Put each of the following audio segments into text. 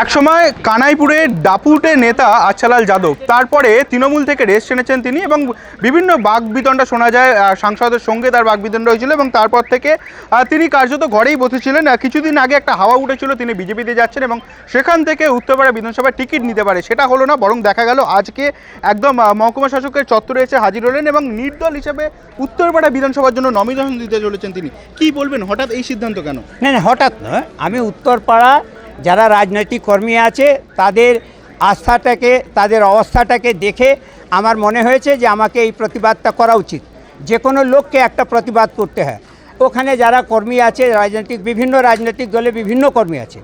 একসময় কানাইপুরের দাপুটে নেতা আচ্ছালাল যাদব, তারপরে তৃণমূল থেকে রেস টেনেছেন তিনি এবং বিভিন্ন বাকবিতণ্ডা শোনা যায়, সাংসদের সঙ্গে তার বাকবিতণ্ডা হয়েছিল এবং তারপর থেকে তিনি কার্যত ঘরেই বসেছিলেন। কিছুদিন আগে একটা হাওয়া উঠেছিল তিনি বিজেপিতে যাচ্ছেন এবং সেখান থেকে উত্তরপাড়া বিধানসভায় টিকিট নিতে পারে, সেটা হলো না, বরং দেখা গেল আজকে একদম মহকুমা শাসকের চত্বরে এসে হাজির হলেন এবং নির্দল হিসেবে উত্তরপাড়া বিধানসভার জন্য নমিনেশন দিতে চলেছেন তিনি। কি বলবেন, হঠাৎ এই সিদ্ধান্ত কেন? না, হঠাৎ নয়। আমি উত্তরপাড়া যারা রাজনৈতিক কর্মী আছে তাদের আস্থাটাকে, তাদের অবস্থাটাকে দেখে আমার মনে হয়েছে যে আমাকে এই প্রতিবাদটা করা উচিত। যে কোনো লোককে একটা প্রতিবাদ করতে হয়। ওখানে যারা কর্মী আছে বিভিন্ন রাজনৈতিক দলে বিভিন্ন কর্মী আছে,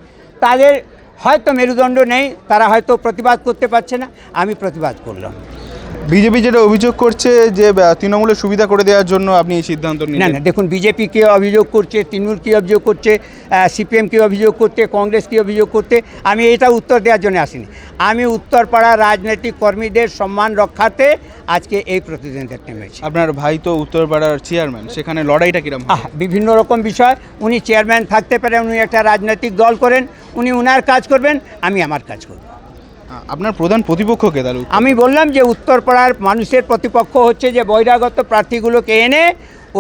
তাদের হয়তো মেরুদণ্ড নেই, তারা হয়তো প্রতিবাদ করতে পারছে না, আমি প্রতিবাদ করলাম। বিজেপি যেটা অভিযোগ করছে যে তৃণমূলের সুবিধা করে দেওয়ার জন্য আপনি এই সিদ্ধান্ত নিলেন। না, দেখুন, বিজেপি কী অভিযোগ করছে, তৃণমূল কী অভিযোগ করছে, সিপিএম কী অভিযোগ করছে, কংগ্রেস কী অভিযোগ করতে, আমি এটা উত্তর দেওয়ার জন্য আসিনি। আমি উত্তরপাড়া রাজনৈতিক কর্মীদের সম্মান রক্ষাতে আজকে এই প্রতিদ্বন্দ্বিতা নেমেছি। আপনার ভাই তো উত্তরপাড়ার চেয়ারম্যান, সেখানে লড়াইটা কিরকম? বিভিন্ন রকম বিষয়, উনি চেয়ারম্যান থাকতে পারে, উনি একটা রাজনৈতিক দল করেন, উনি উনার কাজ করবেন, আমি আমার কাজ করব। আপনার প্রধান প্রতিপক্ষ কে তাহলে? আমি বললাম যে উত্তরপাড়ার মানুষের প্রতিপক্ষ হচ্ছে যে বহিরাগত প্রার্থীগুলোকে এনে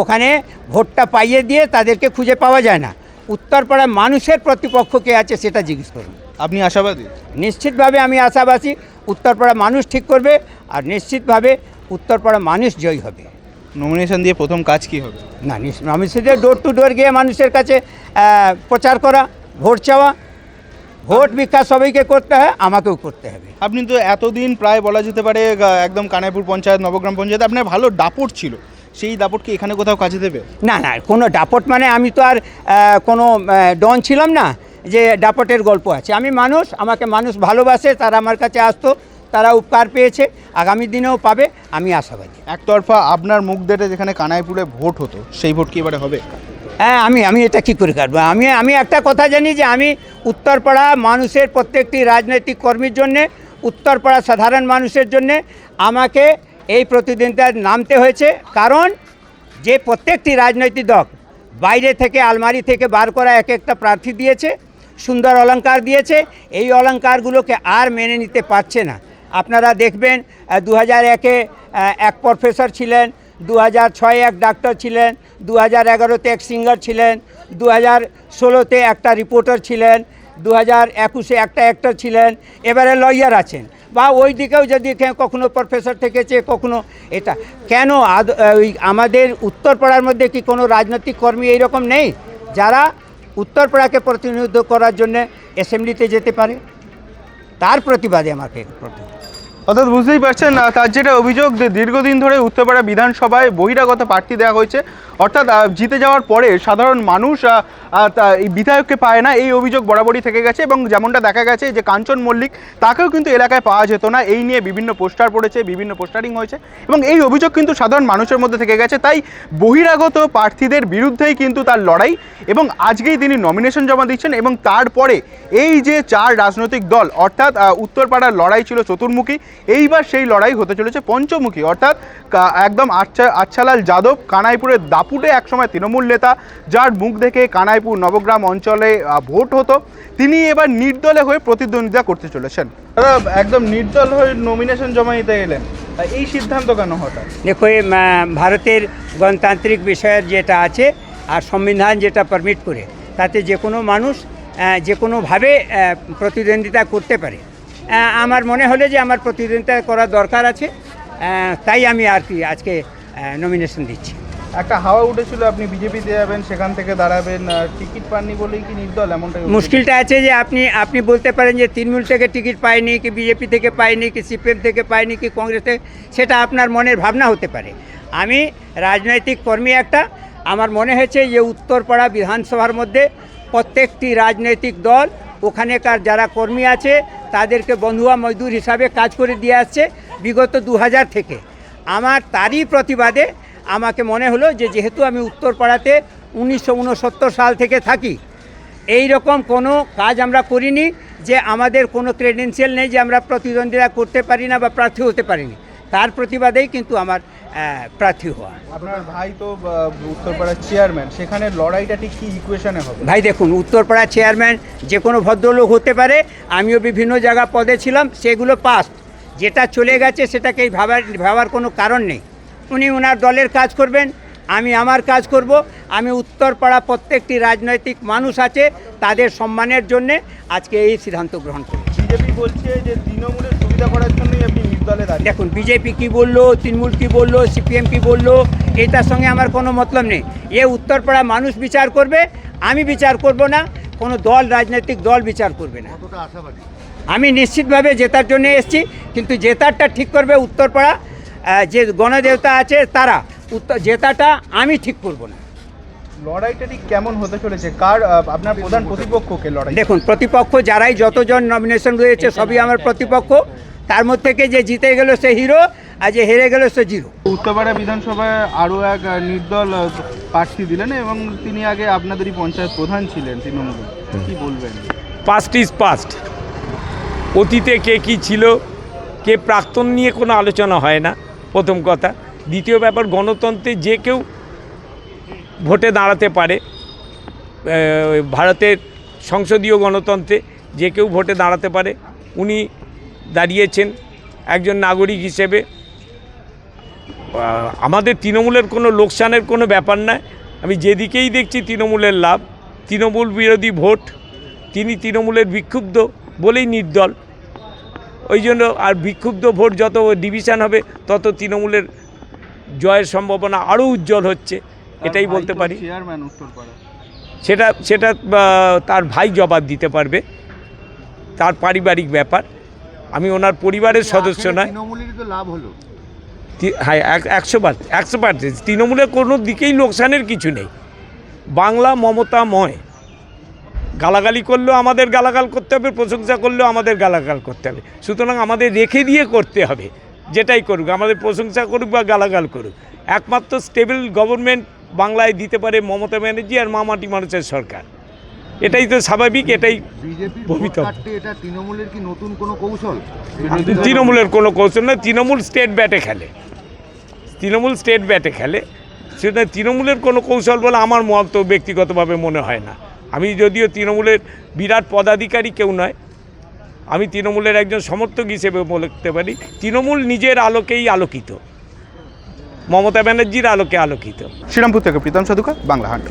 ওখানে ভোটটা পাইয়ে দিয়ে তাদেরকে খুঁজে পাওয়া যায় না। উত্তরপাড়ার মানুষের প্রতিপক্ষ কে আছে সেটা জিজ্ঞেস করুন। আপনি আশাবাদী? নিশ্চিতভাবে আমি আশাবাদী। উত্তরপাড়া মানুষ ঠিক করবে আর নিশ্চিতভাবে উত্তরপাড়া মানুষ জয়ী হবে। নমিনেশন দিয়ে প্রথম কাজ কি হবে? না, নমিনেশন ডোর টু ডোর গিয়ে মানুষের কাছে প্রচার করা, ভোট চাওয়া। ভোট ভিক্ষা সবাইকে করতে হয়, আমাকেও করতে হবে। আপনি তো এতদিন প্রায় বলা যেতে পারে একদম কানাইপুর পঞ্চায়েত, নবগ্রাম পঞ্চায়েত আপনার ভালো দাপট ছিল, সেই দাপট কি এখানে কোথাও কাজে দেবে? না, কোনো দাপট মানে আমি তো আর কোনো ডন ছিলাম না যে দাপটের গল্প আছে। আমি মানুষ, আমাকে মানুষ ভালোবাসে, তারা আমার কাছে আসতো, তারা উপকার পেয়েছে, আগামী দিনেও পাবে, আমি আশাবাদী। একতরফা আপনার মুখ দেখে যেখানে কানাইপুরে ভোট হতো, সেই ভোট কি এবারে হবে? হ্যাঁ, আমি এটা কী করে কাটবো? আমি একটা কথা জানি যে আমি উত্তরপাড়া মানুষের, প্রত্যেকটি রাজনৈতিক কর্মীর জন্যে, উত্তরপাড়া সাধারণ মানুষের জন্যে আমাকে এই প্রতিদ্বন্দ্বিতায় নামতে হয়েছে। কারণ যে প্রত্যেকটি রাজনৈতিক দল বাইরে থেকে, আলমারি থেকে বার করা এক একটা প্রার্থী দিয়েছে, সুন্দর অলংকার দিয়েছে, এই অলংকারগুলোকে আর মেনে নিতে পারছে না। আপনারা দেখবেন 2001-এ এক প্রফেসর ছিলেন, 2006-এ এক ডাক্তার ছিলেন, 2011-তে এক সিঙ্গার ছিলেন, 2016-তে একটা রিপোর্টার ছিলেন, 2021-এ একটা অ্যাক্টর ছিলেন, এবারে লয়ার আছেন। বা ওই দিকেও যদি কখনো প্রফেসর থেকেছে, কখনো এটা কেন? আমাদের উত্তরপাড়ার মধ্যে কি কোনো রাজনৈতিক কর্মী এইরকম নেই যারা উত্তরপাড়াকে প্রতিনিধিত্ব করার জন্য অ্যাসেম্বলিতে যেতে পারে? তার প্রতিবাদে আমাকে অর্থাৎ বুঝতেই পারছেন, তার যেটা অভিযোগ যে দীর্ঘদিন ধরে উত্তরপাড়া বিধানসভায় বহিরাগত প্রার্থী দেওয়া হয়েছে, অর্থাৎ জিতে যাওয়ার পরে সাধারণ মানুষ এই বিধায়ককে পায় না, এই অভিযোগ বরাবরই থেকে গেছে। এবং যেমনটা দেখা গেছে যে কাঞ্চন মল্লিক, তাকেও কিন্তু এলাকায় পাওয়া যেত না, এই নিয়ে বিভিন্ন পোস্টার পড়েছে, বিভিন্ন পোস্টারিং হয়েছে এবং এই অভিযোগ কিন্তু সাধারণ মানুষের মধ্যে থেকে গেছে। তাই বহিরাগত প্রার্থীদের বিরুদ্ধেই কিন্তু তার লড়াই এবং আজকেই তিনি নমিনেশন জমা দিচ্ছেন। এবং তারপরে এই যে চার রাজনৈতিক দল, অর্থাৎ উত্তরপাড়ার লড়াই ছিল চতুর্মুখী, এইবার সেই লড়াই হতে চলেছে পঞ্চমুখী। অর্থাৎ একদম আচ্ছালাল যাদব, কানাইপুরের দাপুটে একসময় তৃণমূল নেতা, যার মুখ দেখে কানাইপুর নবগ্রাম অঞ্চলে ভোট হতো, তিনি এবার নির্দলে হয়ে প্রতিদ্বন্দ্বিতা করতে চলেছেন। একদম নির্দল হয়ে নমিনেশন জমা দিতে এলেন, এই সিদ্ধান্ত কেন হঠাৎ? দেখো, ভারতের গণতান্ত্রিক বিষয়ের যেটা আছে আর সংবিধান যেটা পারমিট করে, তাতে যে কোনো মানুষ যে কোনোভাবে প্রতিদ্বন্দ্বিতা করতে পারে। আমার মনে হলে যে আমার প্রতিদ্বন্দ্বিতা করার দরকার আছে, তাই আমি আর কি আজকে নমিনেশন দিচ্ছি। একটা হাওয়া উঠেছিল আপনি বিজেপিতে যাবেন, সেখান থেকে দাঁড়াবেন, টিকিট পাননি বলেই কি নির্দল এমনটা? মুশকিলটা আছে যে আপনি বলতে পারেন যে তৃণমূল থেকে টিকিট পায়নি, কি বিজেপি থেকে পায়নি, কি সিপিএম থেকে পায়নি, কি কংগ্রেস থেকে, সেটা আপনার মনের ভাবনা হতে পারে। আমি রাজনৈতিক কর্মী একটা, আমার মনে হয়েছে যে উত্তরপাড়া বিধানসভার মধ্যে প্রত্যেকটি রাজনৈতিক দল, ওখানেকার যারা কর্মী আছে তাদেরকে বন্ধুয়া মজদুর হিসাবে কাজ করে দিয়ে আসছে বিগত 2000 থেকে। আমার তারই প্রতিবাদে আমাকে মনে হলো যে যেহেতু আমি উত্তরপাড়াতে 1969 সাল থেকে থাকি, এই রকম কোনো কাজ আমরা করিনি যে আমাদের কোনো ক্রেডেন্সিয়াল নেই যে আমরা প্রতিদ্বন্দ্বিতা করতে পারি না বা প্রার্থী হতে পারিনি, তার প্রতিবাদেই কিন্তু আমার প্রার্থী হওয়া। আপনার ভাই তো উত্তরপাড়ার চেয়ারম্যান, সেখানে লড়াইটা ঠিক কি ইকুয়েশনে হবে? ভাই দেখুন, উত্তরপাড়া চেয়ারম্যান যে কোনো ভদ্রলোক হতে পারে, আমিও বিভিন্ন জায়গা পদে ছিলাম, সেগুলো পাস্ট। যেটা চলে গেছে সেটাকে ভাবার কোনো কারণ নেই। উনি ওনার দলের কাজ করবেন, আমি আমার কাজ করব। আমি উত্তরপাড়া প্রত্যেকটি রাজনৈতিক মানুষ আছে, তাদের সম্মানের জন্যে আজকে এই সিদ্ধান্ত গ্রহণ করি। বিজেপি বলছে যে তৃণমূলের সুবিধা করার জন্যই আপনি নির্দলে দাঁড়িয়ে। দেখুন, বিজেপি কি বললো, তৃণমূল কি বললো, সিপিএম কি বললো, এটার সঙ্গে আমার কোনো মতলব নেই। এ উত্তরপাড়া মানুষ বিচার করবে, আমি বিচার করব না, কোনো দল, রাজনৈতিক দল বিচার করবে না। আমি নিশ্চিতভাবে জেতার জন্য এসেছি, কিন্তু জেতারটা ঠিক করবে উত্তরপাড়া যে গণদেবতা আছে তারা। জেতাটা আমি ঠিক করব না। লড়াইটা ঠিক কেমন হতে চলেছে? কার আপনার প্রধান প্রতিপক্ষকে লড়াই? দেখুন, প্রতিপক্ষ যারাই যতজন নমিনেশন রয়েছে সবই আমার প্রতিপক্ষ। তার মধ্যে থেকে যে জিতে গেল সে হিরো, আর যে হেরে গেল সে জিরো। উত্তরপাড়া বিধানসভায় আরও এক নির্দল প্রার্থী দিলেন এবং তিনি আগে আপনাদেরই পঞ্চায়েত প্রধান ছিলেন তৃণমূলে। কি বলবেন? Past is past. অতীতে কে কী ছিল, কে প্রাক্তন নিয়ে কোনো আলোচনা হয় না, প্রথম কথা। দ্বিতীয় ব্যাপার, গণতন্ত্রে যে কেউ ভোটে দাঁড়াতে পারে। ভারতের সংসদীয় গণতন্ত্রে যে কেউ ভোটে দাঁড়াতে পারে। উনি দাঁড়িয়েছেন একজন নাগরিক হিসেবে। আমাদের তৃণমূলের কোনো লোকসানের কোনো ব্যাপার নয়। আমি যেদিকেই দেখছি তৃণমূলের লাভ। তৃণমূল বিরোধী ভোট, তিনি তৃণমূলের বিক্ষুব্ধ বলেই নির্দল। ওই জন্য আর বিক্ষুব্ধ ভোট যত ডিভিশন হবে তত তৃণমূলের জয়ের সম্ভাবনা আরও উজ্জ্বল হচ্ছে, এটাই বলতে পারি। চেয়ারম্যান উত্তরপাড়া, সেটা তার ভাই জবাব দিতে পারবে, তার পারিবারিক ব্যাপার। আমি ওনার পরিবারের সদস্য নয়। তৃণমূলেরই তো লাভ হলো। হ্যাঁ, 100%। তৃণমূলের কোনো দিকেই লোকসানের কিছু নেই। বাংলা মমতাময়। গালাগালি করলেও আমাদের গালাগাল করতে হবে, প্রশংসা করলেও আমাদের গালাগাল করতে হবে। সুতরাং আমাদের রেখে দিয়ে করতে হবে। যেটাই করুক, আমাদের প্রশংসা করুক বা গালাগাল করুক, একমাত্র স্টেবল গভর্নমেন্ট বাংলায় দিতে পারে মমতা ব্যানার্জি আর মামাটি মানুষের সরকার। এটাই তো স্বাভাবিক, এটাই বিজেপির ভবিতব্য। এটা তৃণমূলের কি নতুন কোনো কৌশল? তৃণমূলের কোনো কৌশল নয়। তৃণমূল স্টেট ব্যাটে খেলে, সেটা তৃণমূলের কোনো কৌশল বলে আমার মত ব্যক্তিগতভাবে মনে হয় না। আমি যদিও তৃণমূলের বিরাট পদাধিকারী কেউ নয়, আমি তৃণমূলের একজন সমর্থক হিসেবে বলতে পারি। তৃণমূল নিজের আলোকেই আলোকিত, মমতা ব্যানার্জির আলোকে আলোকিত। শ্রীরামপুর থেকে প্রীতম সাধুকা, বাংলা হান্ট।